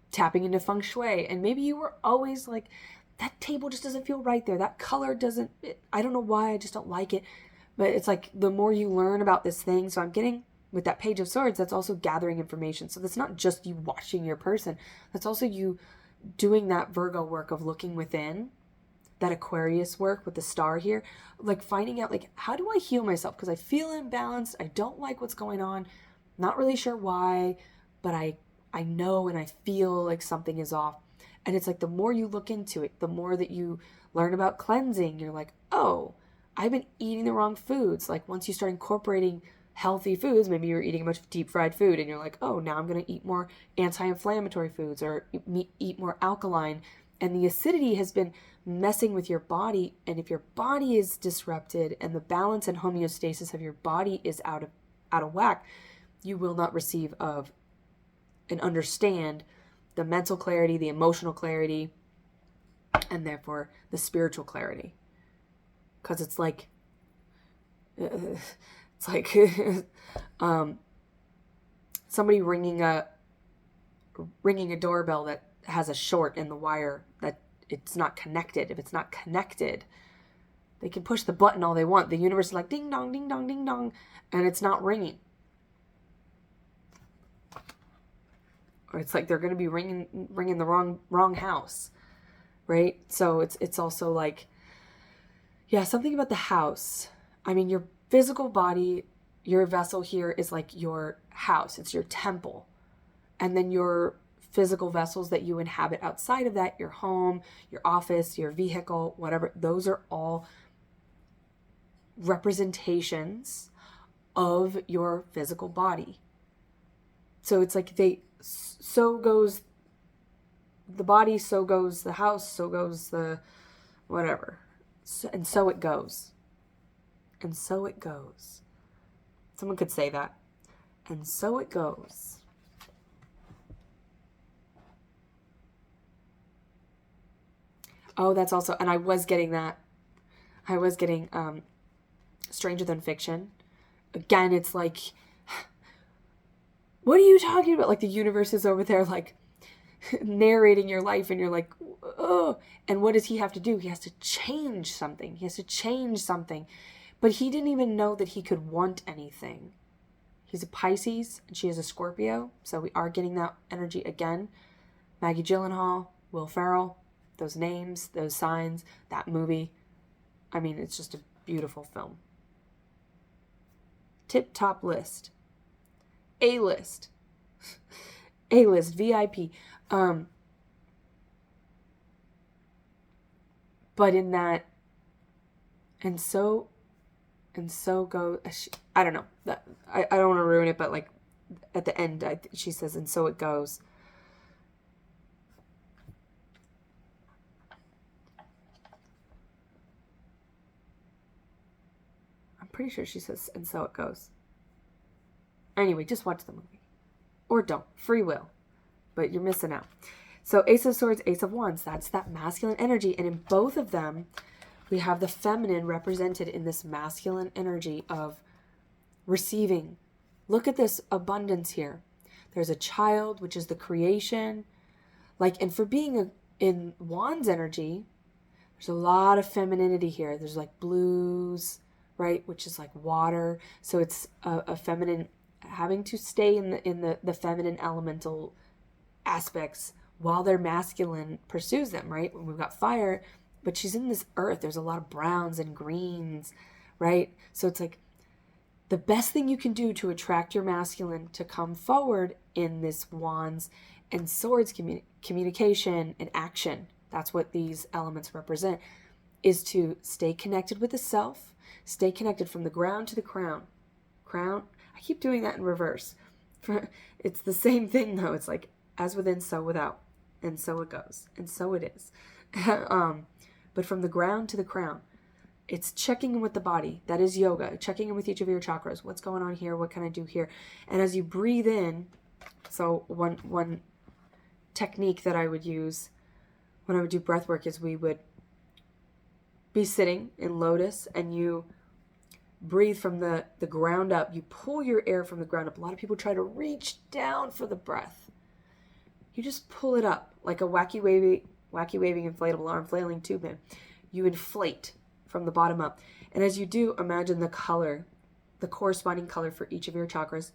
A: tapping into feng shui, and maybe you were always like, that table just doesn't feel right there. That color doesn't, I don't know why, I just don't like it. But it's like the more you learn about this thing, so I'm getting with that Page of Swords, that's also gathering information. So that's not just you watching your person. That's also you doing that Virgo work of looking within, that Aquarius work with the star here, like finding out like, how do I heal myself? Because I feel imbalanced. I don't like what's going on. Not really sure why, but I know and I feel like something is off. And it's like the more you look into it, the more that you learn about cleansing, you're like, oh, I've been eating the wrong foods. Like once you start incorporating healthy foods, maybe you're eating a bunch of deep fried food and you're like, oh, now I'm going to eat more anti-inflammatory foods or eat more alkaline. And the acidity has been messing with your body. And if your body is disrupted and the balance and homeostasis of your body is out of whack, you will not receive of and understand the mental clarity, the emotional clarity, and therefore the spiritual clarity. Because it's like somebody ringing a doorbell that has a short in the wire, that it's not connected. If it's not connected, they can push the button all they want. The universe is like ding dong, ding dong, ding dong, and it's not ringing. Or it's like they're going to be ringing the wrong house, right? So it's also like, yeah, something about the house. I mean, your physical body, your vessel here is like your house. It's your temple. And then your physical vessels that you inhabit outside of that, your home, your office, your vehicle, whatever, those are all representations of your physical body. So it's like so goes the body, so goes the house, so goes the whatever. And so it goes. And so it goes. Someone could say that. And so it goes. Oh, that's also, and I was getting that. I was getting Stranger Than Fiction. Again, it's like, what are you talking about? Like the universe is over there like narrating your life and you're like, oh. And what does he have to do? He has to change something. He has to change something. But he didn't even know that he could want anything. He's a Pisces and she is a Scorpio. So we are getting that energy again. Maggie Gyllenhaal, Will Ferrell, those names, those signs, that movie. I mean, it's just a beautiful film. Tip-top list. A-list. A-list, VIP. But in that, and so go, I don't know. I don't want to ruin it, but like at the end, she says, and so it goes. I'm pretty sure she says, and so it goes. Anyway, just watch the movie. Or don't. Free will. But you're missing out. So Ace of Swords, Ace of Wands. That's that masculine energy. And in both of them, we have the feminine represented in this masculine energy of receiving. Look at this abundance here. There's a child, which is the creation. Like, and for being in Wands energy, there's a lot of femininity here. There's like blues, right? Which is like water. So it's a feminine, having to stay in the feminine elemental aspects while their masculine pursues them, right? When we've got fire, but she's in this earth. There's a lot of browns and greens, right? So it's like the best thing you can do to attract your masculine to come forward in this Wands and Swords communication and action. That's what these elements represent, is to stay connected with the self, stay connected from the ground to the crown. Crown, I keep doing that in reverse. It's the same thing though. It's like as within, so without. And so it goes. And so it is. But from the ground to the crown, it's checking in with the body. That is yoga. Checking in with each of your chakras. What's going on here? What can I do here? And as you breathe in, so one technique that I would use when I would do breath work is we would be sitting in lotus and you breathe from the ground up. You pull your air from the ground up. A lot of people try to reach down for the breath. You just pull it up like a wacky waving inflatable arm flailing tube man. You inflate from the bottom up. And as you do, imagine the color, the corresponding color for each of your chakras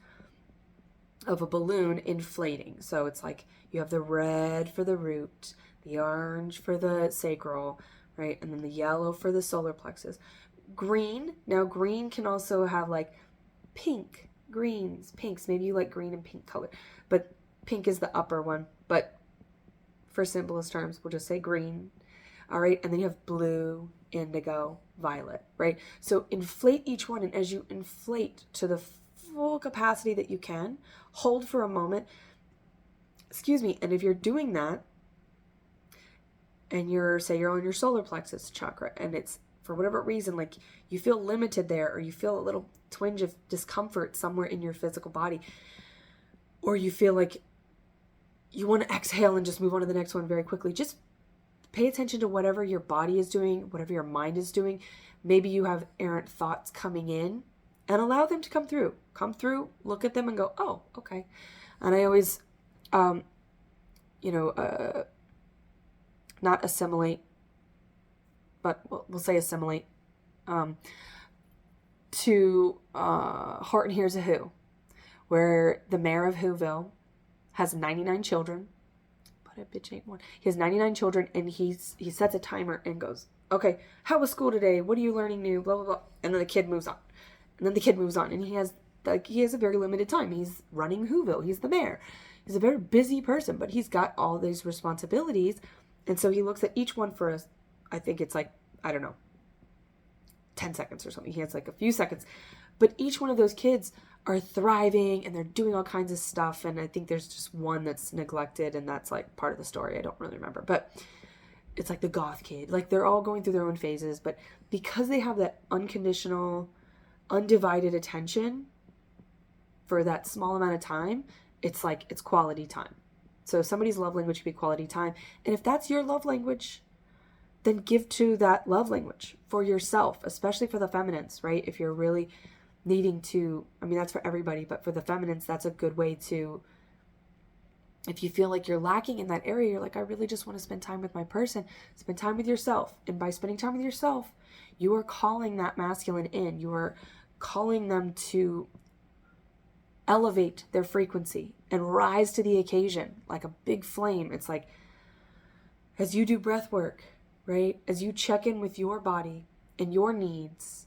A: of a balloon inflating. So it's like you have the red for the root, the orange for the sacral, right? And then the yellow for the solar plexus. Green. Now green can also have like pink, greens, pinks. Maybe you like green and pink color, but pink is the upper one. But for simplest terms, we'll just say green. All right. And then you have blue, indigo, violet, right? So inflate each one. And as you inflate to the full capacity that you can, hold for a moment. Excuse me. And if you're doing that and you're on your solar plexus chakra and it's for whatever reason, like you feel limited there, or you feel a little twinge of discomfort somewhere in your physical body, or you feel like you want to exhale and just move on to the next one very quickly, just pay attention to whatever your body is doing, whatever your mind is doing. Maybe you have errant thoughts coming in and allow them to come through, look at them and go, oh, okay. And I always, not assimilate, but we'll say assimilate, to Horton Hears a Who, where the mayor of Whoville has 99 children, but a bitch ain't one. He has 99 children, and he sets a timer and goes, okay, how was school today? What are you learning new? Blah, blah, blah. And then the kid moves on. And he has a very limited time. He's running Whoville. He's the mayor. He's a very busy person, but he's got all these responsibilities. And so he looks at each one for us. I think it's like, I don't know, 10 seconds or something. He has like a few seconds. But each one of those kids are thriving and they're doing all kinds of stuff. And I think there's just one that's neglected, and that's like part of the story. I don't really remember, but it's like the goth kid. Like they're all going through their own phases, but because they have that unconditional, undivided attention for that small amount of time, it's like it's quality time. So somebody's love language could be quality time. And if that's your love language, then give to that love language for yourself, especially for the feminines, right? If you're really needing to, I mean, that's for everybody, but for the feminines, that's a good way to, if you feel like you're lacking in that area, you're like, I really just want to spend time with my person, spend time with yourself. And by spending time with yourself, you are calling that masculine in. You are calling them to elevate their frequency and rise to the occasion like a big flame. It's like, as you do breath work, right? As you check in with your body and your needs,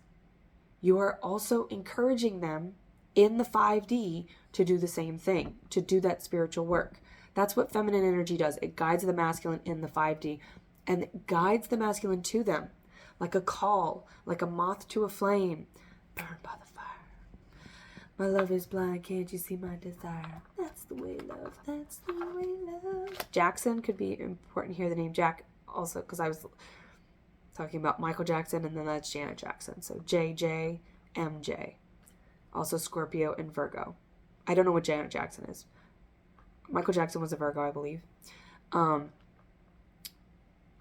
A: you are also encouraging them in the 5D to do the same thing, to do that spiritual work. That's what feminine energy does. It guides the masculine in the 5D, and it guides the masculine to them like a call, like a moth to a flame. Burn by the fire. My love is blind, can't you see my desire? That's the way love, that's the way love. Jackson could be important here, the name Jack also, because I was talking about Michael Jackson, and then that's Janet Jackson. So JJ, MJ. Also Scorpio and Virgo. I don't know what Janet Jackson is. Michael Jackson was a Virgo, I believe. I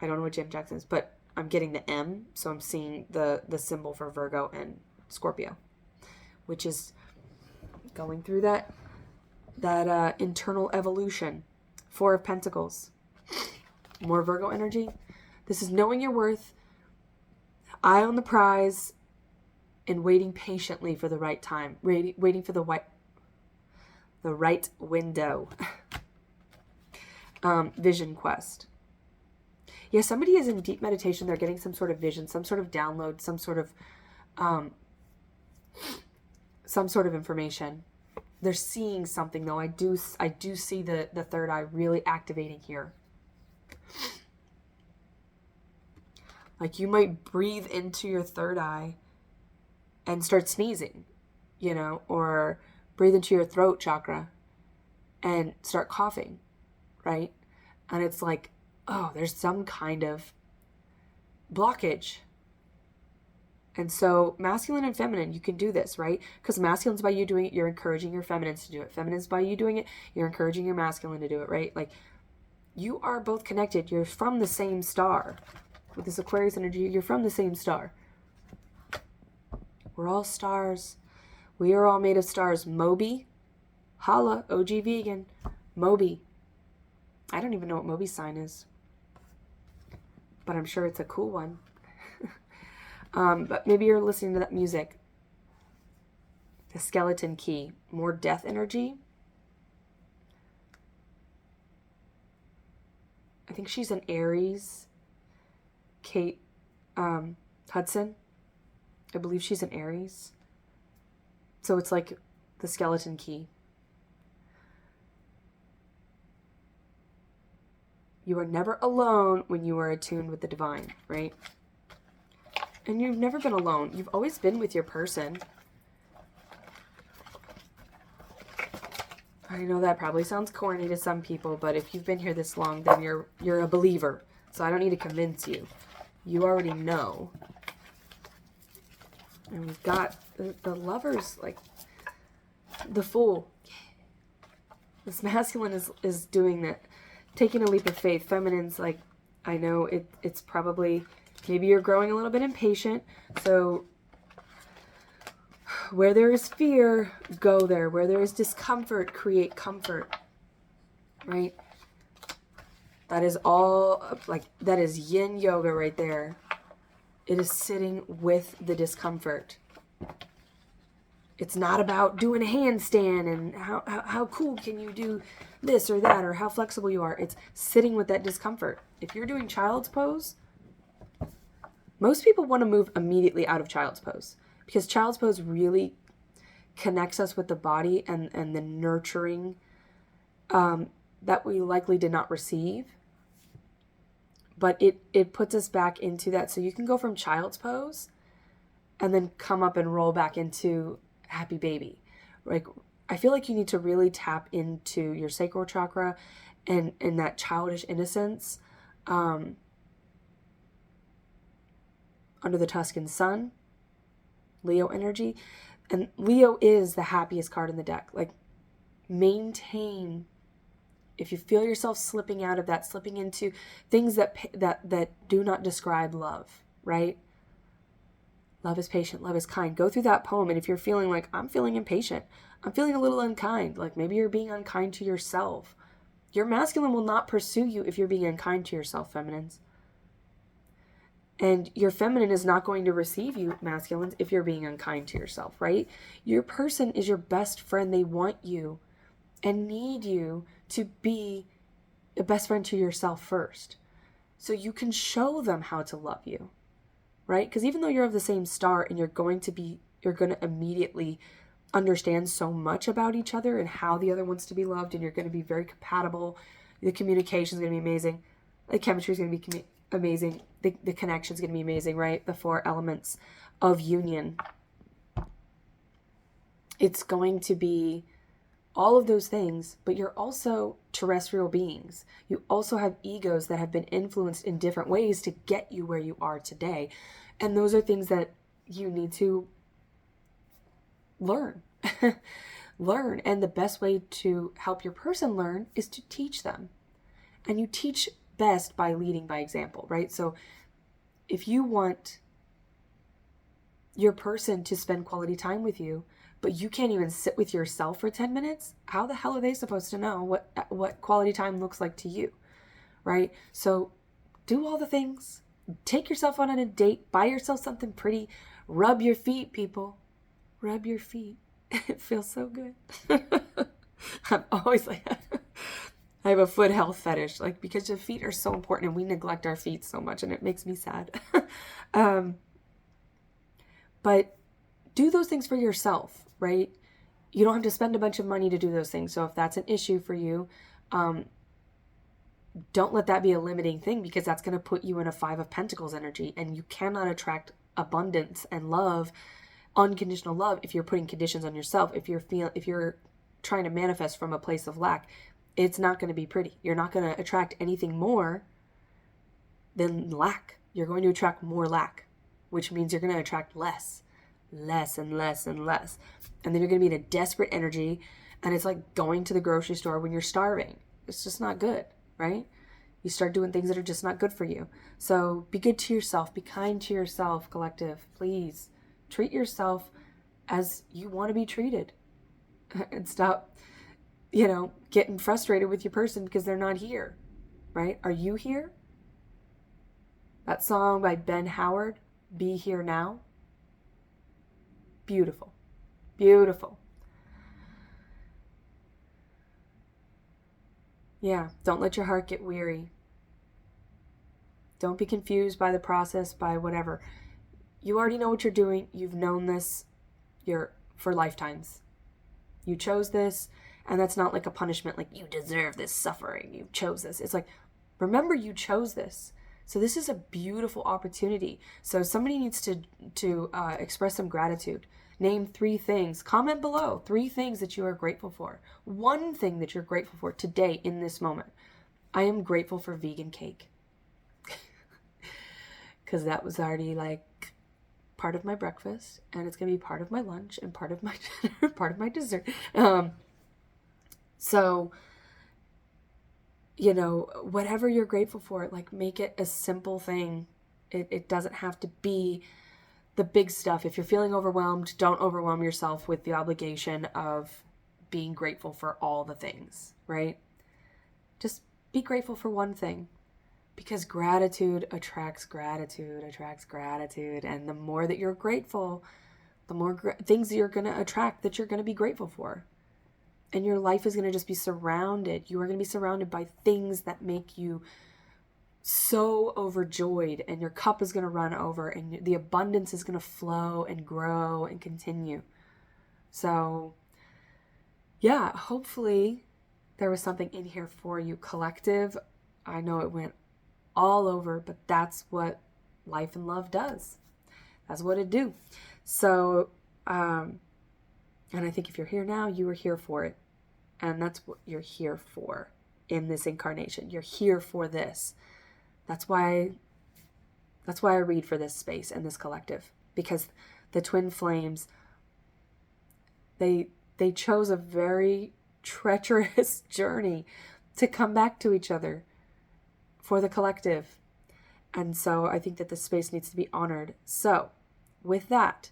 A: don't know what Janet Jackson is, but I'm getting the M, so I'm seeing the symbol for Virgo and Scorpio, which is going through that internal evolution. 4 of Pentacles. More Virgo energy. This is knowing your worth, eye on the prize, and waiting patiently for the right time. Waiting for the right window. Vision quest. Yeah, somebody is in deep meditation. They're getting some sort of vision, some sort of download, some sort of information. They're seeing something though. I do see the third eye really activating here. Like you might breathe into your third eye and start sneezing, or breathe into your throat chakra and start coughing, right? And it's like, oh, there's some kind of blockage. And so masculine and feminine, you can do this, right? Because masculine's by you doing it, you're encouraging your feminines to do it. Feminine's by you doing it, you're encouraging your masculine to do it, right? Like you are both connected. You're from the same star. With this Aquarius energy, you're from the same star. We're all stars. We are all made of stars. Moby. Holla. OG vegan. Moby. I don't even know what Moby's sign is. But I'm sure it's a cool one. But maybe you're listening to that music. The skeleton key. More death energy. I think she's an Aries. Kate Hudson. I believe she's an Aries. So it's like the skeleton key. You are never alone when you are attuned with the divine, right? And you've never been alone. You've always been with your person. I know that probably sounds corny to some people, but if you've been here this long, then you're a believer. So I don't need to convince you. You already know. And we've got the lovers, like the Fool. This masculine is doing that, taking a leap of faith. Feminine's like, I know it's probably, maybe you're growing a little bit impatient. So where there is fear, go there. Where there is discomfort, create comfort. Right? That is all, like, that is yin yoga right there. It is sitting with the discomfort. It's not about doing a handstand and how cool can you do this or that or how flexible you are. It's sitting with that discomfort. If you're doing child's pose, most people want to move immediately out of child's pose because child's pose really connects us with the body and the nurturing that we likely did not receive. But it puts us back into that. So you can go from child's pose and then come up and roll back into happy baby. like, I feel like you need to really tap into your sacral chakra and that childish innocence, under the Tuscan sun, Leo energy. And Leo is the happiest card in the deck. Like, maintain, if you feel yourself slipping out of that, slipping into things that do not describe love, right? Love is patient, love is kind. Go through that poem, and if you're feeling like, I'm feeling impatient, I'm feeling a little unkind, like maybe you're being unkind to yourself. Your masculine will not pursue you if you're being unkind to yourself, feminines. And your feminine is not going to receive you, masculines, if you're being unkind to yourself, right? Your person is your best friend. They want you and need you to be a best friend to yourself first, so you can show them how to love you, right? Because even though you're of the same star and you're going to immediately understand so much about each other and how the other wants to be loved, and you're going to be very compatible. The communication is going to be amazing. The chemistry is going to be amazing. The connection is going to be amazing, right? The 4 elements of union. It's going to be all of those things, but you're also terrestrial beings. You also have egos that have been influenced in different ways to get you where you are today. And those are things that you need to learn. Learn. And the best way to help your person learn is to teach them. And you teach best by leading by example, right? So if you want your person to spend quality time with you, but you can't even sit with yourself for 10 minutes, how the hell are they supposed to know what quality time looks like to you, right? So do all the things. Take yourself on a date. Buy yourself something pretty. Rub your feet, people. Rub your feet. It feels so good. I'm always like, I have a foot health fetish, like, because your feet are so important and we neglect our feet so much, and it makes me sad. But do those things for yourself, right? You don't have to spend a bunch of money to do those things. So if that's an issue for you, don't let that be a limiting thing, because that's going to put you in a 5 of Pentacles energy, and you cannot attract abundance and love, unconditional love, if you're putting conditions on yourself. If you're trying to manifest from a place of lack, it's not going to be pretty. You're not going to attract anything more than lack. You're going to attract more lack, which means you're going to attract less and less and less. And then you're going to be in a desperate energy, and it's like going to the grocery store when you're starving. It's just not good, right? You start doing things that are just not good for you. So be good to yourself. Be kind to yourself, collective. Please treat yourself as you want to be treated. And stop, getting frustrated with your person because they're not here, right? Are you here? That song by Ben Howard, Be Here Now. Beautiful. Beautiful. Yeah, don't let your heart get weary. Don't be confused by the process, by whatever. You already know what you're doing. You've known this for lifetimes. You chose this, and that's not like a punishment, like you deserve this suffering. You chose this. It's like, remember you chose this. So this is a beautiful opportunity. So somebody needs to express some gratitude. Name 3 things. Comment below 3 things that you are grateful for. 1 thing that you're grateful for today in this moment. I am grateful for vegan cake. Because that was already like part of my breakfast, and it's going to be part of my lunch and part of my dinner, part of my dessert. So, whatever you're grateful for, like, make it a simple thing. It doesn't have to be the big stuff. If you're feeling overwhelmed, don't overwhelm yourself with the obligation of being grateful for all the things, right? Just be grateful for 1 thing, because gratitude attracts gratitude, and the more that you're grateful, the more things you're going to attract that you're going to be grateful for. And your life is going to just be surrounded. You are going to be surrounded by things that make you so overjoyed, and your cup is going to run over, and the abundance is going to flow and grow and continue. So, yeah, hopefully there was something in here for you, collective. I know it went all over, but that's what life and love does. That's what it do. So, And I think if you're here now, you were here for it. And that's what you're here for in this incarnation. You're here for this. That's why I read for this space and this collective. Because the twin flames, they chose a very treacherous journey to come back to each other for the collective. And so I think that this space needs to be honored. So with that,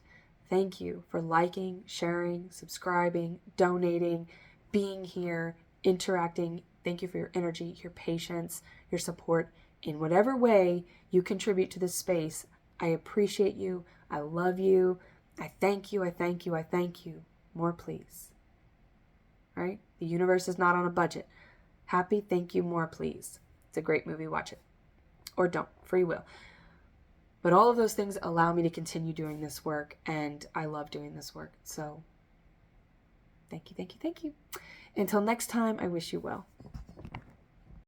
A: thank you for liking, sharing, subscribing, donating, being here, interacting. Thank you for your energy, your patience, your support in whatever way you contribute to this space. I appreciate you. I love you. I thank you. I thank you. I thank you. More, please. Right? The universe is not on a budget. Happy, thank you, more, please. It's a great movie. Watch it. Or don't. Free will. But all of those things allow me to continue doing this work, and I love doing this work. So thank you, thank you, thank you. Until next time, I wish you well.